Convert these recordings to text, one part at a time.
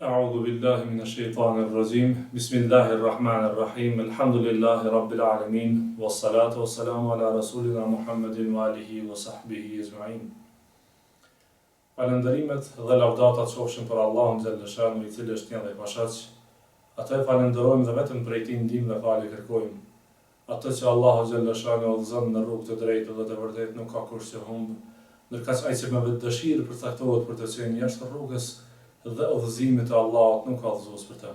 أعوذ بالله من الشيطان الرجيم بسم الله الرحمن الرحيم الحمد لله رب العالمين والصلاة والسلام على رسولنا محمد وآله وصحبه أجمعين. Falenderimet dhe lavdatat qofshin për Allahun xhalleshanu, i cili është një dhe pashaq. Atë falenderojmë dhe vetëm prej tij ndihmë dhe falje kërkojmë. Atë që Allahu xhalleshanu udhëzon në rrugë të drejtë dhe të vërtetë nuk ka kush që humb, ndërkaq ai që me vetë dëshirë përcaktohet për të qenë jashtë rrugës dhe udhëzimit të Allahut nuk ka udhëzues për të.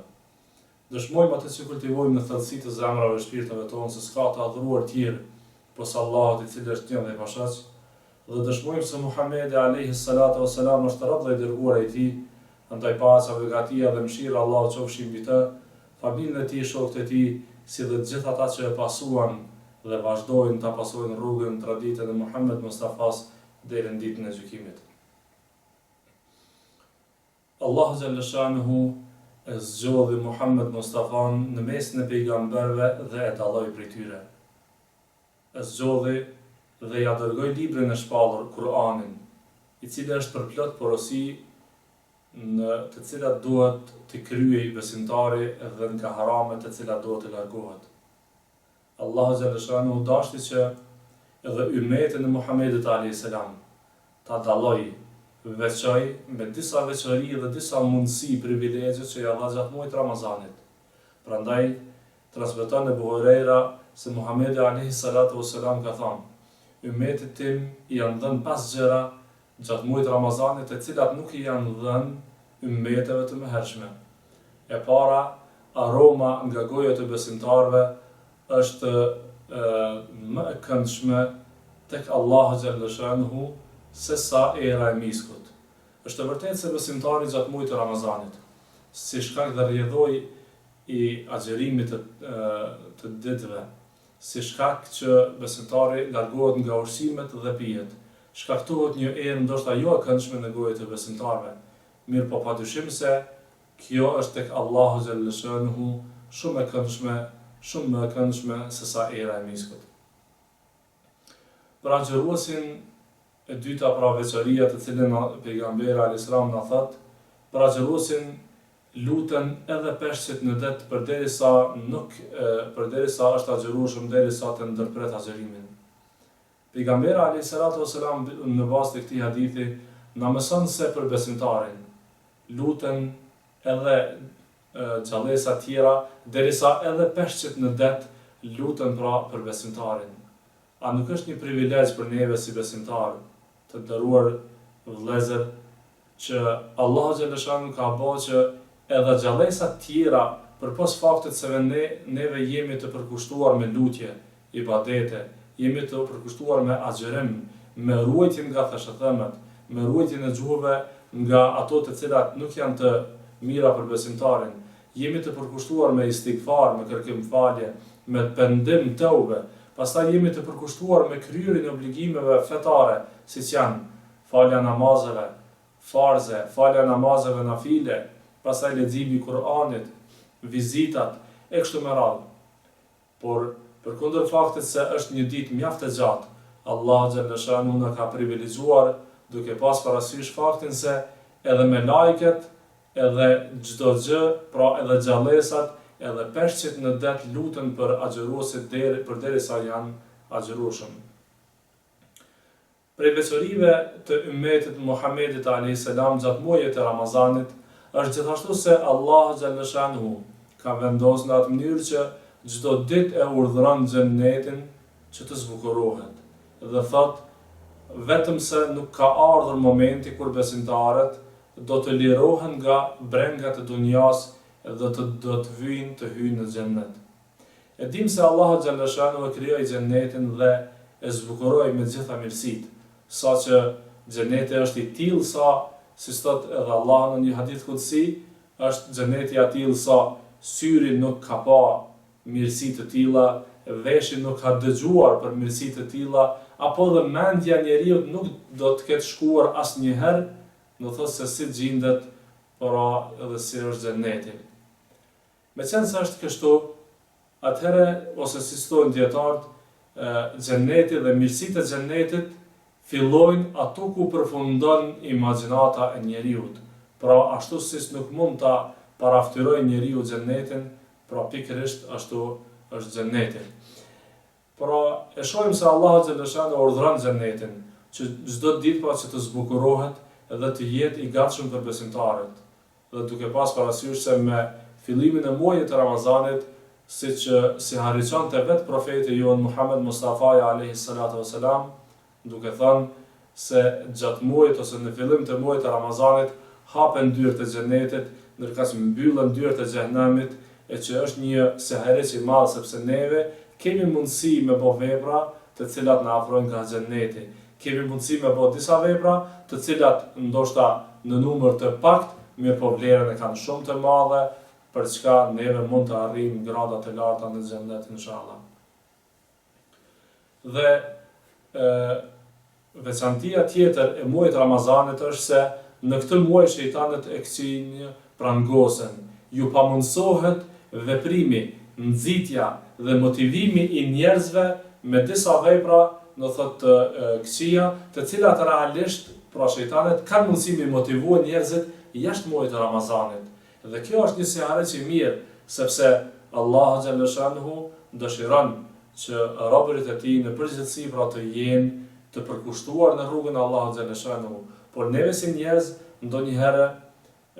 Dëshmojmë atë që kultivojmë në thellësi të zemrave dhe shpirtave tonë se s'ka të adhuruar tjerë posa Allahut, i cili është një dhe pashaq. Dhe dëshmojmë se Muhamedi alayhi salatu wassalam është rob dhe i dërguar i tij, andaj paqja, begatia dhe mëshira e Allahut qofshin mbi të, familjen e tij, shokët e tij, si dhe të gjithë ata që e pasuan dhe vazhdojnë ta pasojnë rrugën, traditën e Muhammed Mustafas deri në ditën e gjykimit. Allahu xhalleshanuhu e zgjodhi Muhammed Mustafan në mesin e pejgamberëve dhe e dalloi prej tyre. E zgjodhi dhe ja dërgoi librin e shpallur, Kur'anin, i cili është përplot porosi në të cilat duhet të kryej besimtari dhe nga haramet të cilat duhet të largohet. Allahu xhalleshanuhu dashti që edhe ummetin e Muhamedit alayhis salam ta dalloi, veçoj me disa veçori dhe disa mundësi, privilegje që ja dha gjatë muajit Ramazanit. Prandaj transmeton Ebu Hurajra se Muhamedi alayhi salatu wassalam ka thënë: ummetit tim i janë dhënë 5 gjëra gjatë muajit Ramazanit, të cilat nuk i janë dhënë ummeteve të mëhershme. E para, aroma nga goja e besimtarëve është më e këndshme tek Allahu xhalleshanuhu se sa era e miskut. Është vërtet se besimtari gjatë muajit të Ramazanit, si shkak dhe rrjedhoi i agjerimit të ditëve, si shkak që besimtari largohet nga ushqimet dhe pijet, shkaktohet një erë ndoshta jo e këndshme në gojën e besimtarëve. Mirë po padyshim se kjo është tek Allahu xhalleshanuhu shumë më e këndshme se sa era e miskut. Për agjëruesin e dyta, pra veçoria të cilën pejgamberi alayhis salam na thot, për agjëruesin luten edhe peshqit në det përderisa është agjërueshëm, derisa të ndërpret agjërimin. Pejgamberi alayhis salam në bazë të këtij hadithi na mëson se për besimtarin luten edhe gjallësa tjera, derisa edhe peshqit në det luten pra për besimtarin. A nuk është një privilegj për neve si besimtarë, të nderuar vëllezër, që Allahu xhalleshanuhu ka bërë që edhe gjallësa tjera, përpos faktit se neve jemi të përkushtuar me lutje, ibadete, jemi të përkushtuar me agjërim, me ruajtje nga thëshëthëmet, me ruajtjen e gjuhëve nga ato të cilat nuk janë të mira për besimtarin, jemi të përkushtuar me istighfar, me kërkim falje, me pendim tëube. Pastaj jemi të përkushtuar me kryerjen e obligimeve fetare, siç janë falja namazeve farze, falja namazeve nafile, pastaj leximi i Kur'anit, vizitat e kështu me radhë. Por përkundër faktit se është një ditë mjaft e gjatë, Allah xhalleshanuhu na ka privilegjuar duke pas parasysh faktin se edhe me lajket, edhe çdo gjë, pra edhe gjallësat, edhe peshqit në det luten për agjëruesit përderisa janë agjërueshëm. Prej veçorive të ummetit Muhamedit alayhis salam gjatë muajit të Ramazanit është gjithashtu se Allahu xhalleshanuhu ka vendosur në atë mënyrë që çdo ditë e urdhëron xhennetin që të zbukurohet. Dhe thot, vetëm se nuk ka ardhur momenti kur besimtarët do të lirohen nga brengat e dunjas dhe do të vyjnë të hyjnë në xhennet. E dim se Allahu xhalleshanuhu krijoi xhennetin dhe e zbukuroi me gjitha mirësitë, saqë xhenneti është i tillë sa, si thot edhe Allahu në një hadith kutsi, është xhenneti i tillë sa syri nuk ka pa mirësi të tilla, veshi nuk ka dëgjuar për mirësi të tilla, apo dhe mendja e njeriu nuk do të ketë shkuar asnjëherë, do thotë se si gjendet, pra edhe si është xhenneti. Meqense se është kështu, atëherë, ose si thonë dietarët, xhenneti dhe mirësitë e xhennetit fillojnë ato ku përfundon imagjinata e njeriut. Pra ashtu si nuk mund ta paraftyroj njeriu xhennetin, pra pikërisht ashtu është xhenneti. Pra e shohim se Allahu xhaleshanu urdhëron xhennetin, që çdo ditë pra që të zbukurohet dhe të jetë i gatshëm për besimtarët. Dhe duke pas parasysh se me fillimin e muajit të Ramazanit, si harrison të vetë profeti jon Muhammed Mustafa alayhi salatu wasalam, duke thënë se gjatë muajit ose në fillim të muajit të Ramazanit hapen dyert e xhennetit, ndërsa mbyllen dyert e xhenemit, e që është një seherec i madh sepse neve kemi mundësi me bë vepra të cilat na afrojnë nga xhenneti. Kemi mundësi me bë disa vepra të cilat ndoshta në numër të pakt, mirë po vlerën e kanë shumë të madhe, për çka neve mund të arrijmë gradat e larta në xhennet inshallah. Dhe veçantia tjetër e muajit Ramazanit është se në këtë muaj shejtanët e këqij prangosen, ju pamundsohet veprimi, nxitja dhe motivimi i njerëzve me disa vepra, do thotë këqija, të cilat realisht pra shejtanët kanë mundësi me motivue njerëzit jashtë muajit të Ramazanit. Dhe kjo është një seherec i mirë, sepse Allahu xhaleshanuhu dëshiron që robërit e tij në përgjithësi pra të jenë të përkushtuar në rrugën e Allahut xhaleshanuhu. Por neve si njerëz ndonjëherë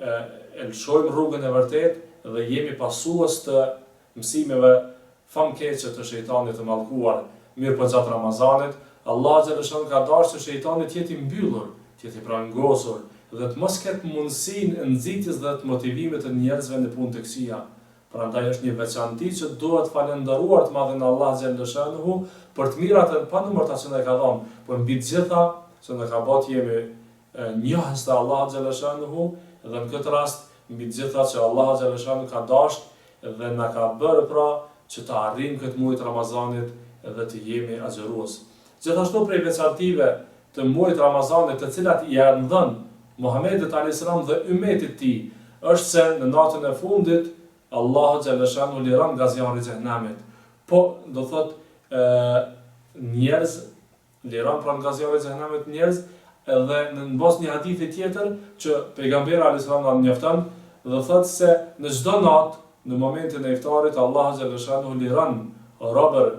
e lëshojmë rrugën e vërtetë dhe jemi pasues të mësimeve famkeqe të shejtanit të mallkuar. Mirë po gjatë Ramazanit, Allahu xhaleshanuhu ka dashur që shejtani të jetë i mbyllur, të jetë i prangosur dhe të mos ketë mundësinë e nxitjes dhe të motivimit të njerëzve në punë të këqija. Prandaj është një veçanti që duhet falendëruar të madhin Allah xhaleshanuhu për të mirat e panumërta që na ka dhënë, por mbi të gjitha që na ka bërë jemi njohës të Allah xhaleshanuhu dhe në këtë rast mbi të gjitha që Allah xhaleshanuhu ka dashur dhe na ka bërë pra që të arrijmë këtë muaj të Ramazanit dhe të jemi agjërues. Gjithashtu prej veçantive të muajit Ramazanit, të cilat i janë dhënë Muhamedit alayhis salam dhe ummetit tij, është se në natën e fundit Allahu xhaleshanuhu liron nga zjarri i xhenemit. Po do thotë njerëz liron pra nga zjarri i xhenemit njerëz, edhe në bazë një hadithi tjetër që pejgamberi alayhis salam na njofton dhe thotë se në çdo natë në momentin e iftarit Allahu xhaleshanuhu liron robër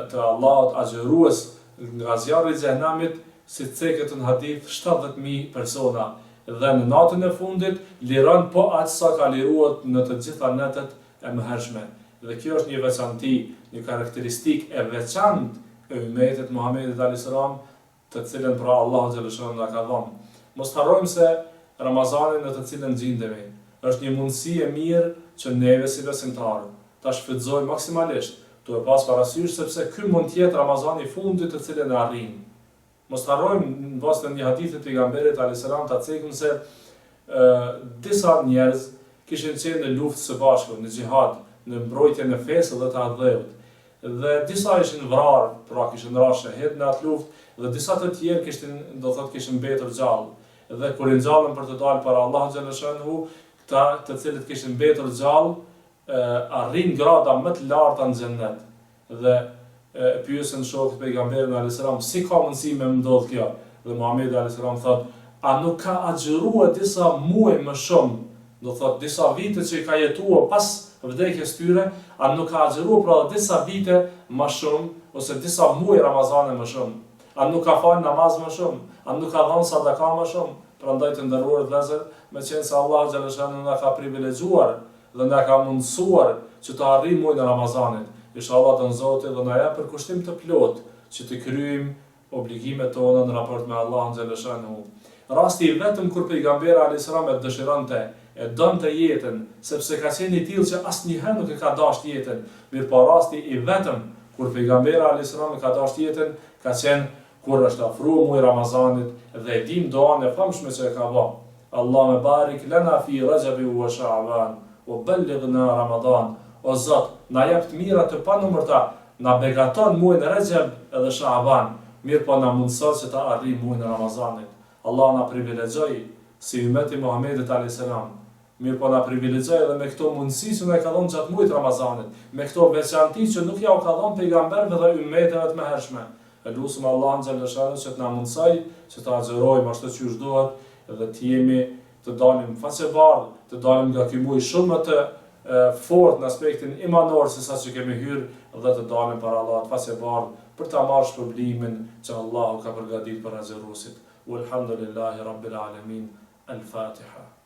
të Allahut agjërues nga zjarri i xhenemit, si ceket në hadith 70.000 persona, dhe në natën e fundit liron po aq sa ka liruar në të gjitha netët e mëhershme. Dhe kjo është një veçanti, një karakteristikë e veçantë e ummetit Muhamedit alayhis salam, të cilën pra Allahu xhaleshanuhu na ka dhënë. Mos harrojmë se Ramazani në të cilën gjendemi është një mundësi e mirë që neve si besimtarë ta shfrytëzojmë maksimalisht, duhet pas parasysh sepse ky mund të jetë Ramazani i fundit të cilën e arrijmë. Mos harrojmë në bazë të një hadithi të pejgamberit alayhis salam ta cekim se disa njerëz kishin qenë në luftë së bashku, në xhihad, në mbrojtjen e fesë dhe të adheut. Dhe disa ishin vrarë, pra kishin rarë shahid në atë luftë, dhe disa të tjerë kishin mbetur gjallë. Dhe kur i ngjallën për të dalë para Allahut xhaleshanuhu, këta të cilët kishin mbetur gjallë, arrin grada më të larta në xhennet. Dhe pyesën shokët pejgamberin alayhis salam si ka mundësi me ndodh kjo, dhe Muhamedi alayhis salam thotë, a nuk ka agjëruar disa muaj më shumë, do thotë disa vite që i ka jetuar pas vdekjes tyre, a nuk ka agjëruar pra disa vite më shumë ose disa muaj Ramazane më shumë, a nuk ka falë namaz më shumë, a nuk ka dhënë sadaka më shumë. Prandaj të nderuar vëllezër, meqense Allah xhaleshanuhu na ka privilegjuar dhe na ka mundësuar që të arrijmë muajin e Ramazanit. Inshallah të Zoti dhe na jap përkushtim të plot që të kryejmë obligimet tona në raport me Allahun xhaleshanuhu. Rasti i vetëm kur pejgamberi alayhis salam e dëshironte, e donte jetën, sepse ka qenë i tillë që asnjëherë nuk e ka dashur jetën. Mirpo rasti i vetëm kur pejgamberi alayhis salam e ka dashur jetën, ka qenë kur është afruar muaji Ramazanit dhe e dim doan e famshme që e ka bërë. Allahumma barik lana fi Rajab wa Sha'ban wa ballighna Ramadan. O Zot, na jep të mira të panumërta, na begaton muajin e Rajab edhe Sha'ban, mirë po na mundëson që ta arrijmë muajin e Ramazanit. Allah na privilegjoi si ummeti Muhamedit alayhis salam. Mirë po na privilegjoi edhe me këto mundësi që na ka dhënë gjatë muajit Ramazanit, me këto veçanti që nuk ja u ka dhënë pejgamberëve dhe ummeteve të mëhershme. Lusim Allahun xhaleshanuhu që të na mundsoj që të agjërojmë ashtu siç duhet dhe të jemi të dalim fasebardh, të dalim nga ky muaj shumë më të fort në aspektin imanor se sa që kemi hyrë dhe të dalim para Allahut fasebardh për ta marrë shpërblimin që Allahu ka përgatitur për agjëruesit. Walhamdulillahi rabbil alamin. Al-Fatiha.